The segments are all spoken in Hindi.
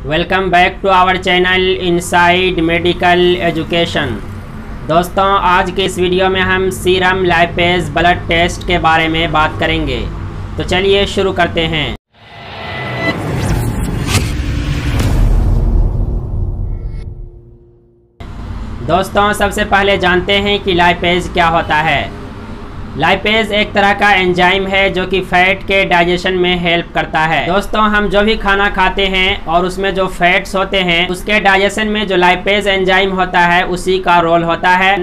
Welcome back to our channel inside medical education. दोस्तों, आज के इस वीडियो में हम सीरम लाइपेज ब्लड टेस्ट के बारे में बात करेंगे। तो चलिए शुरू करते हैं। दोस्तों, सबसे पहले जानते हैं कि लाइपेज क्या होता है। लाइपेज एक तरह का एंजाइम है जो कि फैट के डाइजेशन में हेल्प करता है। दोस्तों, हम जो भी खाना खाते हैं और उसमें जो फैट्स होते हैं उसके डाइजेशन में जो लाइपेज एंजाइम होता है उसी का रोल होता है,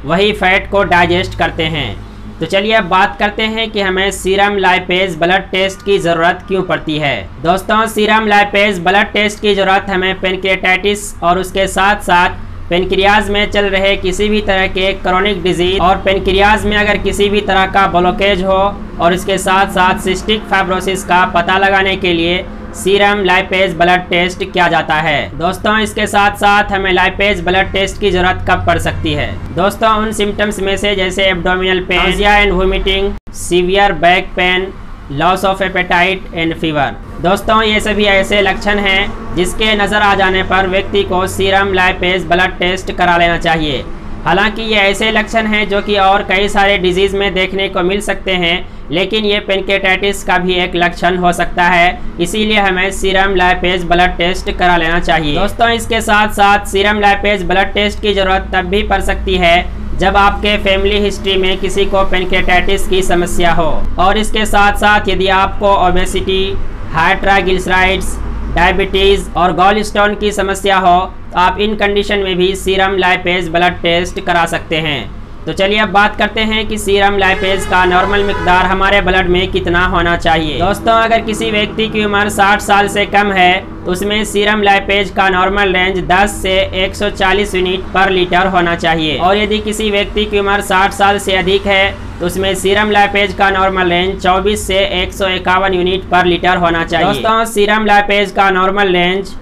वही फैट को डाइजेस्ट करते हैं। तो चलिए अब बात करते हैं कि हमें सीरम लाइपेज ब्लड टेस्ट की ज़रूरत क्यों पड़ती है। दोस्तों, सीरम लाइपेज ब्लड टेस्ट की ज़रूरत हमें पेनक्रियाटाइटिस और उसके साथ साथ पेनक्रियाज में चल रहे किसी भी तरह के क्रोनिक डिजीज और पेनक्रियाज में अगर किसी भी तरह का ब्लॉकेज हो और इसके साथ साथ सिस्टिक फाइब्रोसिस का पता लगाने के लिए सीरम लाइपेज ब्लड टेस्ट किया जाता है। दोस्तों, इसके साथ साथ हमें लाइपेज ब्लड टेस्ट की जरूरत कब पड़ सकती है। दोस्तों, उन सिम्टम्स में से जैसे abdominal pain, nausea and vomiting, severe back pain, loss of appetite and fever. दोस्तों, ये सभी ऐसे लक्षण हैं जिसके नज़र आ जाने पर व्यक्ति को सीरम लाइपेज ब्लड टेस्ट करा लेना चाहिए। हालांकि ये ऐसे लक्षण हैं जो कि और कई सारे डिजीज़ में देखने को मिल सकते हैं, लेकिन ये पेनक्रियाटाइटिस का भी एक लक्षण हो सकता है, इसीलिए हमें सीरम लाइपेज ब्लड टेस्ट करा लेना चाहिए। दोस्तों, इसके साथ साथ सीरम लाइपेज ब्लड टेस्ट की ज़रूरत तब भी पड़ सकती है जब आपके फैमिली हिस्ट्री में किसी को पेनक्रियाटाइटिस की समस्या हो, और इसके साथ साथ यदि आपको ओबेसिटी, हाई ट्राइग्लिसराइड्स, डायबिटीज़ और गॉल स्टोन की समस्या हो तो आप इन कंडीशन में भी सीरम लाइपेज ब्लड टेस्ट करा सकते हैं। तो चलिए अब बात करते हैं कि सीरम लाइपेज का नॉर्मल मिकदार हमारे ब्लड में कितना होना चाहिए। दोस्तों, अगर किसी व्यक्ति की उम्र 60 साल से कम है तो उसमें सीरम लाइपेज का नॉर्मल रेंज 10 से 140 यूनिट पर लीटर होना चाहिए, और यदि किसी व्यक्ति की उम्र 60 साल से अधिक है तो उसमें सीरम लाइपेज का नॉर्मल रेंज 24 से 151 यूनिट पर लीटर होना चाहिए। दोस्तों, सीरम लाइपेज का normal range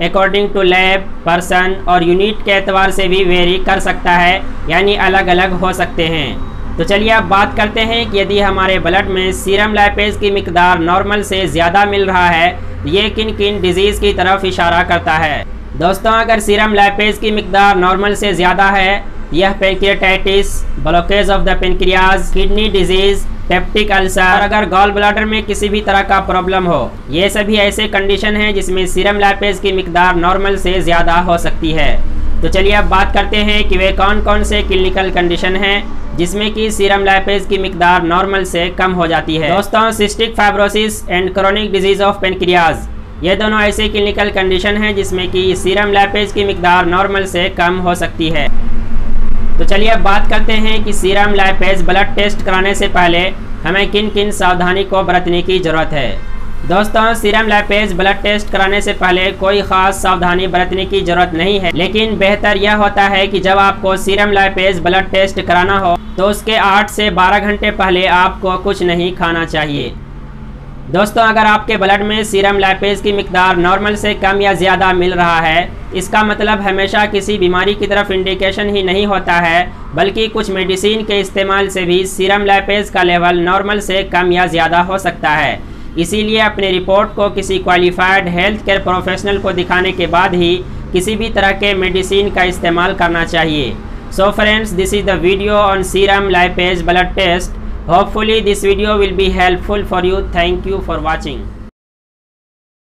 according to lab, person और यूनिट के एतबार से भी वेरी कर सकता है, यानी अलग अलग हो सकते हैं। तो चलिए अब बात करते हैं कि यदि हमारे ब्लड में सीरम लाइपेज की मिकदार नॉर्मल से ज़्यादा मिल रहा है तो ये किन किन डिजीज़ की तरफ इशारा करता है। दोस्तों, अगर सीरम लाइपेज की मिकदार नॉर्मल से ज़्यादा है, यह pancreatitis, blockage of the pancreas, kidney disease, peptic ulcer और अगर गॉल ब्लैडर में किसी भी तरह का प्रॉब्लम हो, ये सभी ऐसे कंडीशन हैं जिसमें सीरम लाइपेज की मिकदार नॉर्मल से ज़्यादा हो सकती है। तो चलिए अब बात करते हैं कि वे कौन कौन से क्लिनिकल कंडीशन हैं जिसमें कि सीरम लाइपेज की मिकदार नॉर्मल से कम हो जाती है। दोस्तों, cystic fibrosis and chronic disease of pancreas, ये दोनों ऐसे क्लिनिकल कंडीशन हैं जिसमें कि सीरम लाइपेज की मिकदार नॉर्मल से कम हो सकती है। तो चलिए अब बात करते हैं कि सीरम लाइपेज ब्लड टेस्ट कराने से पहले हमें किन किन सावधानी को बरतने की ज़रूरत है। दोस्तों, सीरम लाइपेज ब्लड टेस्ट कराने से पहले कोई ख़ास सावधानी बरतने की ज़रूरत नहीं है, लेकिन बेहतर यह होता है कि जब आपको सीरम लाइपेज ब्लड टेस्ट कराना हो तो उसके 8 से 12 घंटे पहले आपको कुछ नहीं खाना चाहिए। दोस्तों, अगर आपके ब्लड में सीरम लाइपेज की मिकदार नॉर्मल से कम या ज़्यादा मिल रहा है, इसका मतलब हमेशा किसी बीमारी की तरफ इंडिकेशन ही नहीं होता है, बल्कि कुछ मेडिसिन के इस्तेमाल से भी सीरम लाइपेज का लेवल नॉर्मल से कम या ज़्यादा हो सकता है। इसीलिए अपनी रिपोर्ट को किसी क्वालिफाइड हेल्थ केयर प्रोफेशनल को दिखाने के बाद ही किसी भी तरह के मेडिसिन का इस्तेमाल करना चाहिए। So friends, this is the video on serum lipase blood test. Hopefully this video will be helpful for you. Thank you for watching.